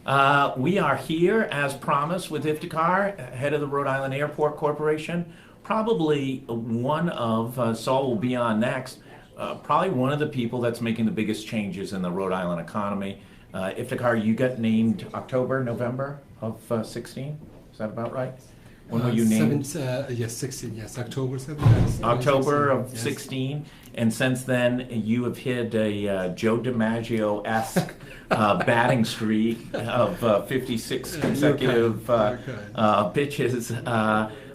We are here, as promised, with Iftikhar, head of the Rhode Island Airport Corporation. Probably one of, Saul will be on next, probably one of the people that's making the biggest changes in the Rhode Island economy. Iftikhar, you got named October, November of 16? Is that about right? When were you named? Yes, 16, yes, October 7th. October of yes. 16, and since then you have hit a Joe DiMaggio-esque batting streak of 56 consecutive pitches.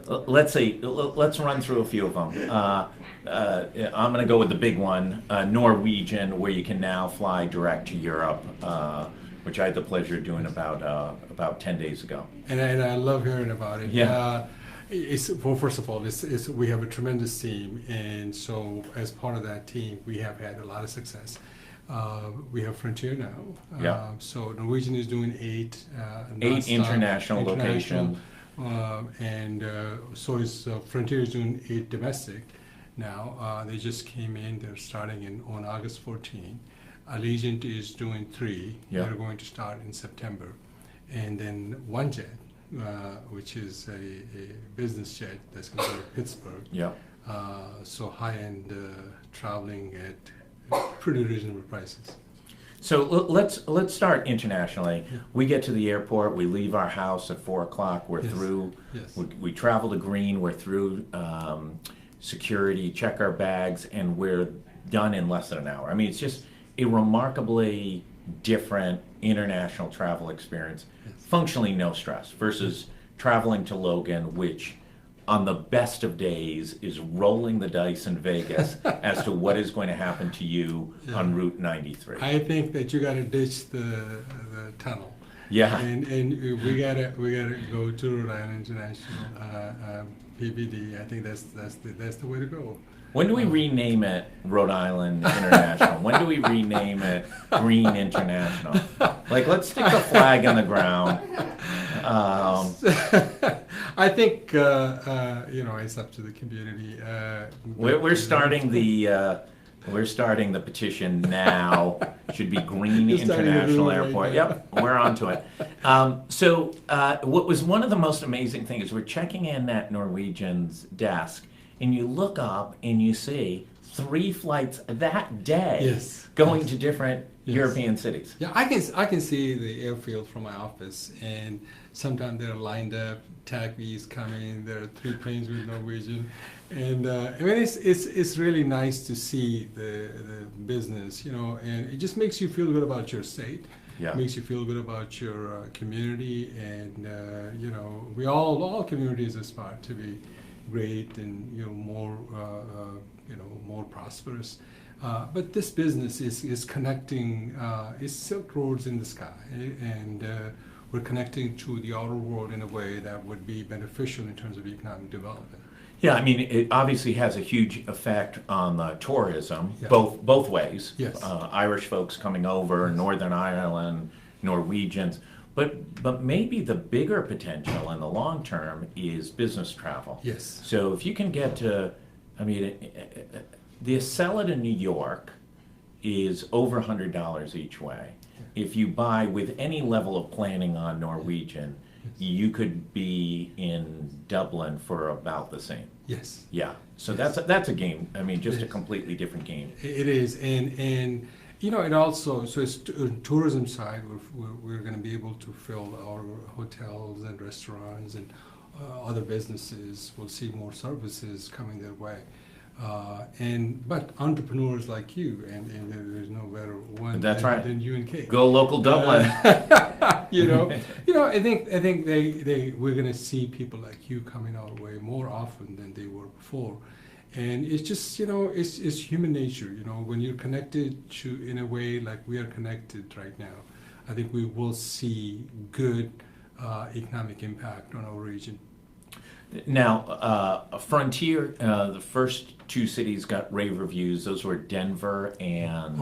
Let's see, let's run through a few of them. I'm going to go with the big one, Norwegian, where you can now fly direct to Europe, which I had the pleasure of doing about 10 days ago. And I love hearing about it. Yeah. Well, first of all, we have a tremendous team, and so as part of that team, we have had a lot of success. We have Frontier now. Yeah. So Norwegian is doing eight international locations. And so is Frontier is doing 8 domestic now. They just came in. They're starting on August 14. Allegiant is doing 3. Yeah. They're going to start in September. And then OneJet, which is a business jet that's going to go to Pittsburgh. Yeah. So high-end traveling at pretty reasonable prices. So let's start internationally. Yeah. We get to the airport. We leave our house at 4 o'clock. We're Yes. through. Yes. We travel to Green. We're through security, check our bags, and we're done in less than an hour. I mean, it's just a remarkably different international travel experience. Yes. Functionally no stress versus traveling to Logan, which on the best of days is rolling the dice in Vegas as to what is going to happen to you on Route 93. I think that you got to ditch the tunnel. Yeah. And we gotta go to Rhode Island International PBD. I think that's the way to go. When do we rename it Rhode Island International? When do we rename it Green International? Like, let's stick a flag on the ground. I think it's up to the community. We're starting the petition now. Should be Green You're starting to do International it right Airport. now. Yep, we're on to it. So what was one of the most amazing things is we're checking in at Norwegian's desk, and you look up and you see 3 flights that day Yes. going to different Yes. European cities. Yeah, I can see the airfield from my office, and sometimes they're lined up. TACVs coming. There are 3 planes with Norwegian, and I mean it's really nice to see the business, and it just makes you feel good about your state. Yeah. Makes you feel good about your community, and we all communities aspire to be great and more more prosperous. But this business is connecting. It's Silk Roads in the sky, and we're connecting to the outer world in a way that would be beneficial in terms of economic development. Yeah, I mean, it obviously has a huge effect on the tourism, Yeah. both ways. Yes. Irish folks coming over, Northern Ireland, Norwegians, but maybe the bigger potential in the long term is business travel. Yes. So if you can get to, I mean, the Acela to New York is over $100 each way. If you buy with any level of planning on Norwegian, you could be in Dublin for about the same. Yes. Yeah, so Yes. that's a game. I mean, just a Yes. completely different game. It is, and it also, so it's tourism side. We're going to be able to fill our hotels and restaurants and other businesses. We'll see more services coming their way. But entrepreneurs like you, and there's no better one That's than, right. than you and Kate. Go local Dublin. I think we're going to see people like you coming our way more often than they were before, and it's just it's human nature. When you're connected to in a way like we are connected right now, I think we will see good economic impact on our region. Now, Frontier, the first 2 cities got rave reviews. Those were Denver and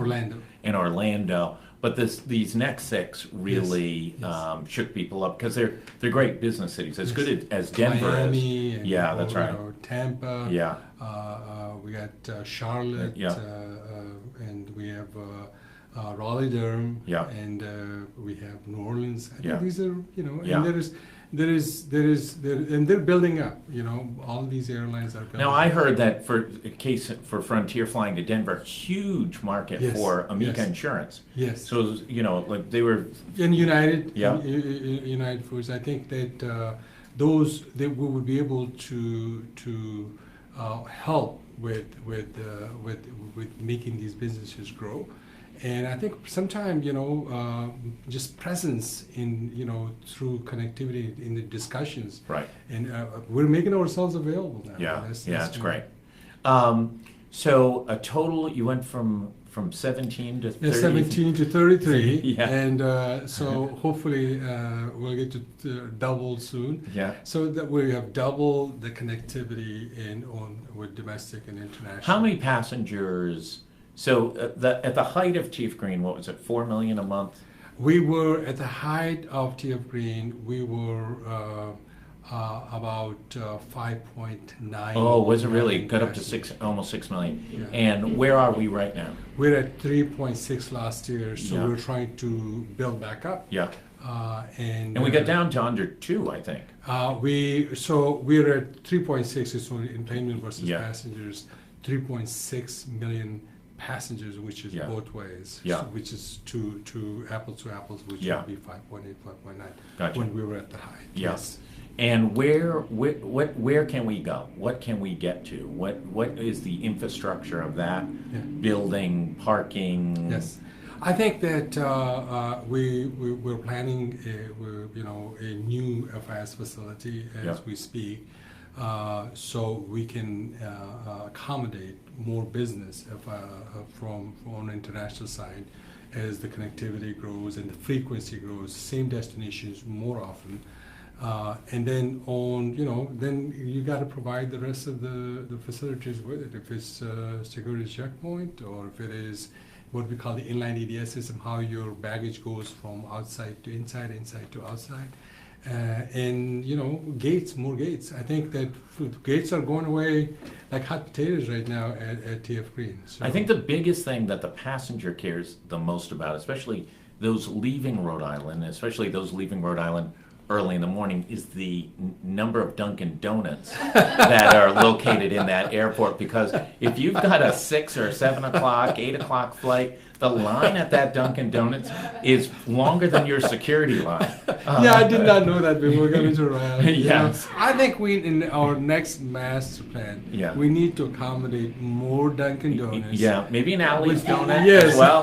Orlando. But these next 6 really Yes. shook people up because they're great business cities, as good as Denver Miami is. and, Yeah, that's right. Tampa. Yeah. We got Charlotte. Yeah. And we have Raleigh-Durham, Yeah. and we have New Orleans. I Yeah. think these are, Yeah. and and they're building up. All these airlines are building. Now, I up. heard that for Frontier flying to Denver, huge market Yes, for Amica yes. Insurance. Yes. So, like they were, In United, Yeah. United Foods, I think that we would be able to help with making these businesses grow. And I think sometimes, just presence through connectivity in the discussions. right. And we're making ourselves available now. Yeah, That's- yeah, that's, it's great. So a total, you went from 17 to 30. 17 to 33. Yeah. And so hopefully we'll get to double soon. Yeah. So that we have doubled the connectivity with domestic and international. How many passengers? So at the height of Chief Green, what was it, 4 million a month? We were at the height of TF Green. We were about 5.9. Oh, was it really? million Got up to passengers. almost 6 million. Yeah. And where are we right now? We're at 3.6 last year, so Yeah. we're trying to build back up. Yeah. And And we got down to under 2, I think. We're at 3.6 is only enplanement versus Yeah. passengers. 3.6 million passengers, which is Yeah. both ways. Yeah. So, which is to apples, which Yeah. would be 5.8, 5.9 Gotcha. when we were at the height. Yeah. Yes. And where can we go? What can we get to? What is the infrastructure of that? Yeah. Building, parking? Yes, I think that we're planning a new FIS facility as Yeah. we speak, so we can accommodate more business from on the international side as the connectivity grows and the frequency grows. Same destinations more often. And then then you got to provide the rest of the facilities with it. If it's security checkpoint, or if it is what we call the inline EDS system, how your baggage goes from outside to inside, inside to outside, and gates, more gates. I think that gates are going away like hot potatoes right now at TF Green. So I think the biggest thing that the passenger cares the most about, especially those leaving Rhode Island, early in the morning, is the number of Dunkin' Donuts that are located in that airport. Because if you've got a 6 or 7 o'clock, 8 o'clock flight, the line at that Dunkin' Donuts is longer than your security line. Yeah, I did not know that before coming to Rhode Island. Yes. I think in our next master plan, Yeah. we need to accommodate more Dunkin' Donuts. Yeah, maybe an Alley's donut Yes. as well.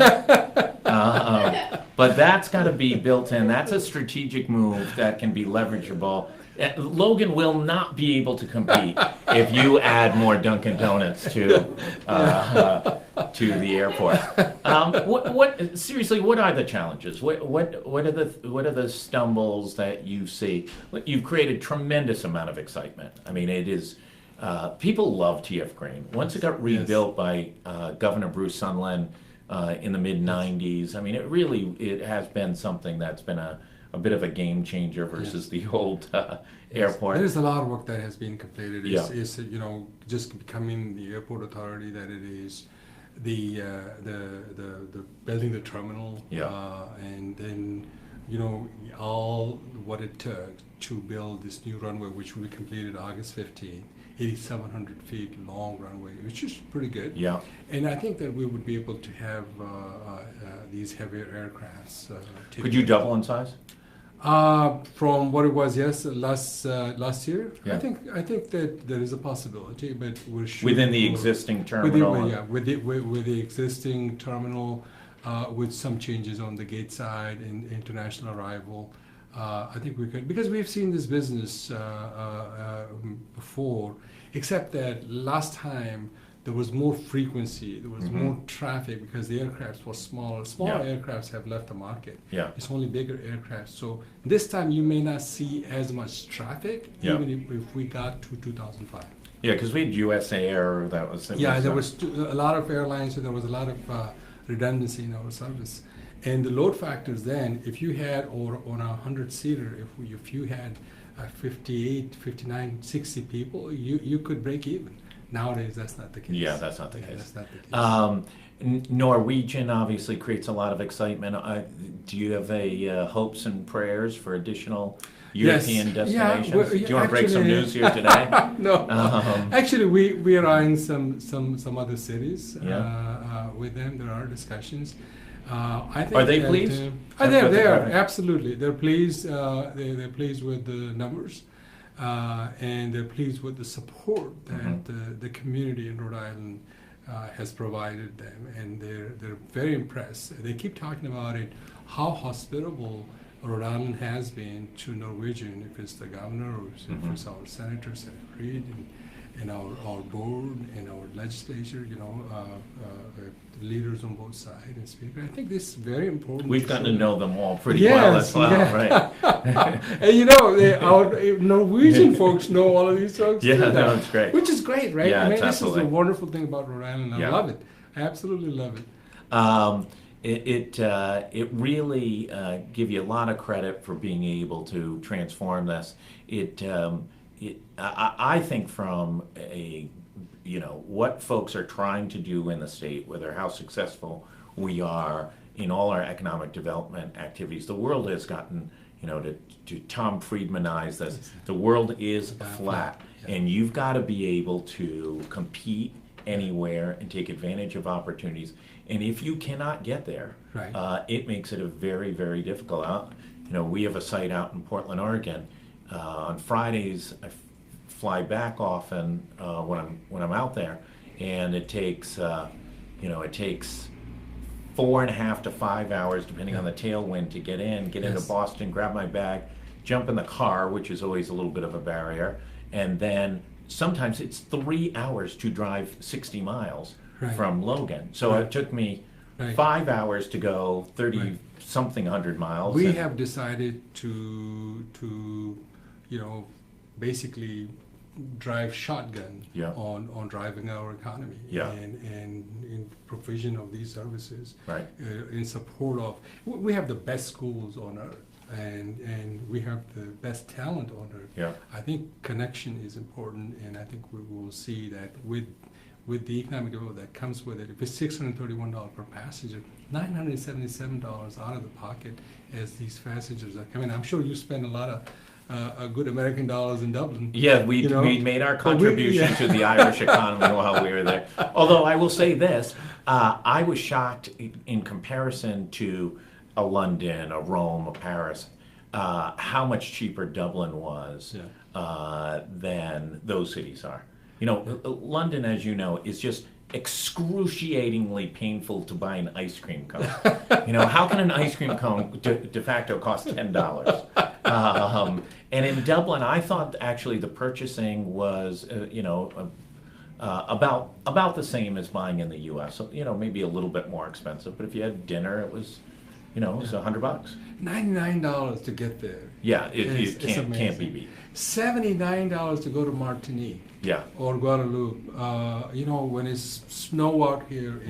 But that's got to be built in. That's a strategic move that can be leverageable. Logan will not be able to compete if you add more Dunkin' Donuts to the airport. Seriously? What are the challenges? What are the stumbles that you see? You've created tremendous amount of excitement. I mean, it is. People love TF Green. Once it got rebuilt by Governor Bruce Sunland in the mid '90s, I mean, it has been something that's been a bit of a game changer versus the old airport. There is a lot of work that has been completed. Yeah. It's just becoming the airport authority that it is, the building the terminal, and then all what it took to build this new runway, which will be completed August 15th. 8,700 feet long runway, which is pretty good. Yeah. And I think that we would be able to have these heavier aircrafts. Could you double in size? From what it was, last year. Yeah. I think that there is a possibility, but we're shooting Within the for- existing terminal? with the existing terminal, with some changes on the gate side and international arrival. I think we could, because we've seen this business before, except that last time there was more frequency, there was more traffic because the aircrafts were smaller. Smaller aircrafts have left the market. Yeah. It's only bigger aircraft. So this time you may not see as much traffic, even if we got to 2005. Yeah, because we had US Air that was. There was a lot of airlines, so there was a lot of redundancy in our service. And the load factors then, if you had, or on a 100-seater, if you had 58, 59, 60 people, you could break even. Nowadays, that's not the case. Yeah, that's not the case. That's not the case. Norwegian obviously creates a lot of excitement. Do you have hopes and prayers for additional European destinations? Well, Do you want to break some news here today? No, actually, we are eyeing some other cities with them. There are discussions. I think are they pleased? They are absolutely. They're pleased. They're pleased with the numbers, and they're pleased with the support that the community in Rhode Island has provided them, and they're very impressed. They keep talking about it, how hospitable Rhode Island has been to Norwegian, if it's the governor or if it's our senator, Senator Reed, and our board and our legislature, leaders on both sides and speaker. I think this is very important. We've gotten to know them all pretty well as well, right? And our Norwegian folks know all of these folks. Yeah, no, it's great. Which is great, right? Yeah, this absolutely. is a wonderful thing about Rhode Island. I love it. I absolutely love it. It really give you a lot of credit for being able to transform this. I think from what folks are trying to do in the state, whether how successful we are in all our economic development activities, the world has gotten, to Tom Friedmanize this, the world is flat, and you've got to be able to compete anywhere and take advantage of opportunities. And if you cannot get there, it makes it a very, very difficult. We have a site out in Portland, Oregon. On Fridays, I fly back often when I'm out there, and it takes 4.5 to 5 hours, depending on the tailwind, to get into Boston, grab my bag, jump in the car, which is always a little bit of a barrier, and then sometimes it's 3 hours to drive 60 miles from Logan. So it took me 5 hours to go 30-something 100 miles. We have decided to basically drive shotgun on driving our economy and in provision of these services in support of. We have the best schools on earth, and we have the best talent on earth. I think connection is important, and I think we will see that with the economic development that comes with it. If it's $631 per passenger, $977 out of the pocket as these passengers are coming. I'm sure you spend a lot of good American dollars in Dublin. Yeah, we made our contribution to the Irish economy while we were there. Although I will say this, I was shocked in comparison to a London, a Rome, a Paris, how much cheaper Dublin was than those cities are. London, as you know, is just excruciatingly painful to buy an ice cream cone. How can an ice cream cone de facto cost $10? And in Dublin, I thought actually the purchasing was, about the same as buying in the U.S. So, maybe a little bit more expensive, but if you had dinner, it was, it was $100. $99 to get there. Yeah, it can't be beat. $79 to go to Martinique. Yeah. Or Guadeloupe. When it's snow out here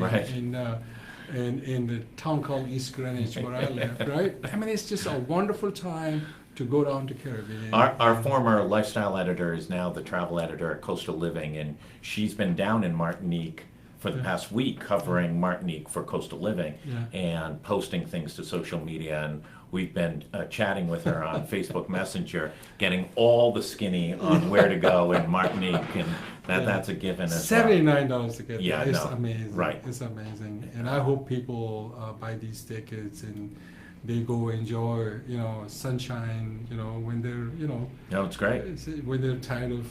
in the town called East Greenwich where I live, right? I mean, it's just a wonderful time to go down to Caribbean. Our former lifestyle editor is now the travel editor at Coastal Living, and she's been down in Martinique for the past week covering Martinique for Coastal Living and posting things to social media, and we've been chatting with her on Facebook Messenger, getting all the skinny on where to go in Martinique, and that's a given as well. $79 to get there. It's amazing. Right. It's amazing. And I hope people buy these tickets and they go enjoy, sunshine, when they're, No, it's great. When they're tired of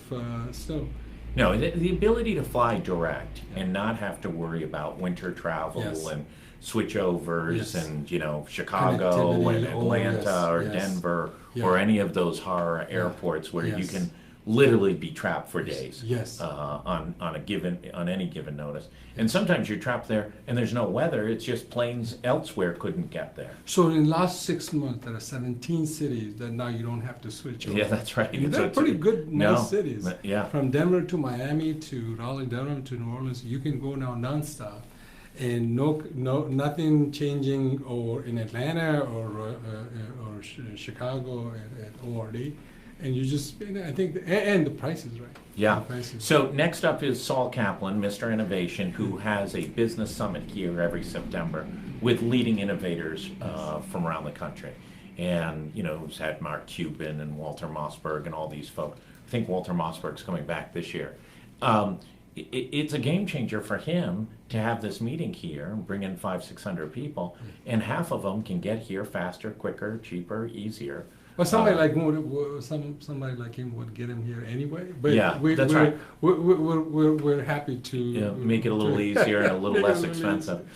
snow. No, the ability to fly direct and not have to worry about winter travel and switchovers and Chicago and Atlanta or Denver or any of those horror airports where you can literally be trapped for days on any given notice. And sometimes you're trapped there and there's no weather, it's just planes elsewhere couldn't get there. So in the last 6 months there are 17 cities that now you don't have to switch over. Yeah, that's right. And they're pretty good, nice cities. Yeah. From Denver to Miami to Raleigh, Durham to New Orleans, you can go now nonstop. And nothing changing or in Atlanta or Chicago at ORD. and you just, I think, and the price is right. Yeah. The price is So next up is Saul Kaplan, Mr. Innovation, who has a business summit here every September with leading innovators from around the country. And, you know, he's had Mark Cuban and Walter Mossberg and all these folks. I think Walter Mossberg's coming back this year. It's a game changer for him to have this meeting here, bring in 500-600 people, and half of them can get here faster, quicker, cheaper, easier. Well, somebody like somebody like him would get him here anyway. But Yeah, that's we're, right. We're happy to Make it a little easier and a little less expensive.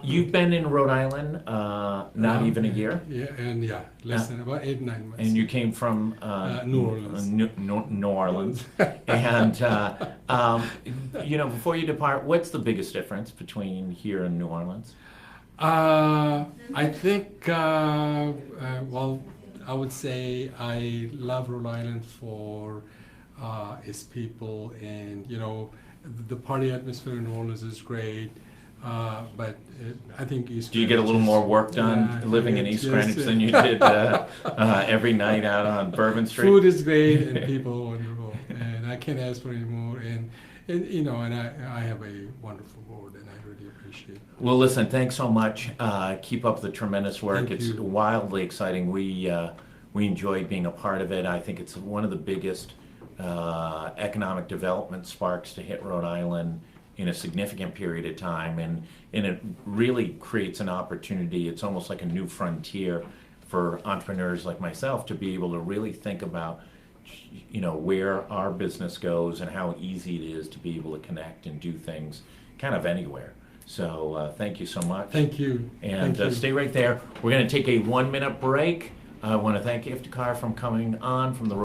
You've been in Rhode Island not even a year, Yeah, and less than about 8-9 months. and you came from New Orleans. New Orleans. And you know, before you depart, what's the biggest difference between here and New Orleans? I think, well, I would say I love Rhode Island for its people, and you know, the party atmosphere in New Orleans is great. But I think East. Do you get a little more work done living in East Greenwich than you did every night out on Bourbon Street? Food is great and people are wonderful, and I can't ask for any more. And you know, and I have a wonderful board, and I really appreciate it. Well, listen, thanks so much. Keep up the tremendous work. Thank It's you. wildly exciting. We enjoy being a part of it. I think it's one of the biggest economic development sparks to hit Rhode Island in a significant period of time, and it really creates an opportunity. It's almost like a new frontier for entrepreneurs like myself to be able to really think about, you know, where our business goes and how easy it is to be able to connect and do things kind of anywhere. So thank you so much. Thank you. And Thank you. stay right there. We're going to take a 1-minute break. I want to thank Iftikhar for coming on from the